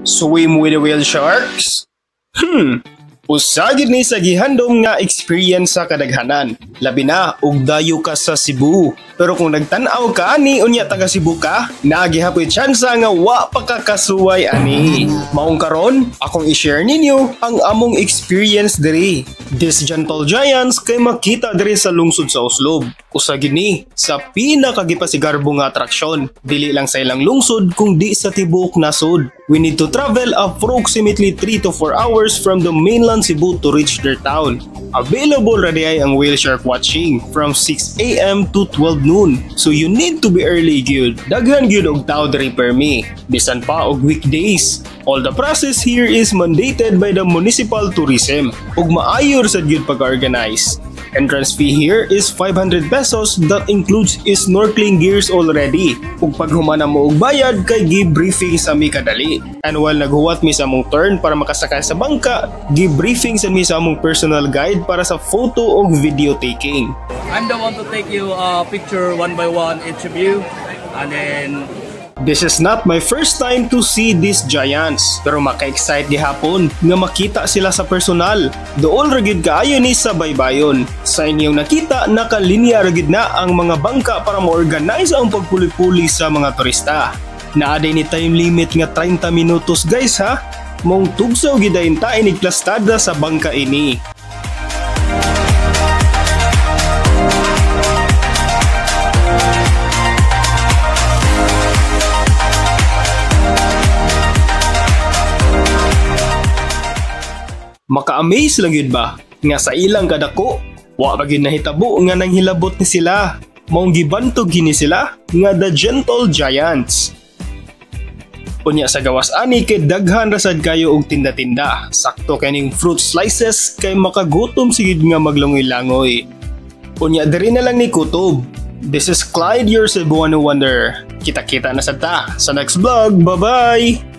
Swim with the whale sharks? Usagid ni sa gihandom nga experience sa kadaghanan. Labi na og dayo ka sa Cebu. Pero kung nagtan-aw ka ani unya taga Cebu ka, nagihapoy tsansa nga wa pa ka kasuway ani. Maong karon, akong i-share ninyo ang among experience diri. These gentle giants kay makita diri sa lungsod sa Oslob. Usagid ni sa pinakagipasigarbo nga atraksyon. Dili lang sa ilang lungsod kundi sa tibuok nasod. We need to travel approximately 3 to 4 hours from the mainland Cebu to reach their town. Available ready ay ang whale shark watching from 6 AM to 12 noon. So you need to be early gyud. Daghan gyud og tao diri per me. Bisan pa og weekdays. All the process here is mandated by the municipal tourism. Ug maayor sad gyud pag-organize. Entrance fee here is 500 pesos that includes snorkeling gears already. Ug pag humana mo og bayad kay gi-briefing sa mi kadali. And while naghuwat mi sa among turn para makasakay sa bangka, gi-briefing sa mi sa among personal guide para sa photo ug video taking. I'm the one to take you a picture one by one, each of you, and then this is not my first time to see these giants, pero maka-excite gihapon nga makita sila sa personal. Dool ra gyud kaayo ni sa baybayon. Sa inyong nakita, nakalinya ra gyud na ang mga bangka para mo-organize ang pagpuli-puli sa mga turista. Naaday ni time limit nga 30 minutos guys ha. Mong tugsaw gidayon ta inigplastada sa bangka ini. Maka-amaze lang yun ba? Nga sa ilang kadako, wa pa gyud nahitabo nga nanghilabot ni sila. Maong gibantog gini sila nga the gentle giants. Unya sa gawas ani kay daghan rasad kayo og tinda-tinda. Sakto kaning fruit slices kay makagutom sigid nga maglangoy-langoy. Unya diri na lang ni kutob. This is Clyde, your Cebuano Wonder. Kita-kita na sad ta sa next vlog. Bye-bye!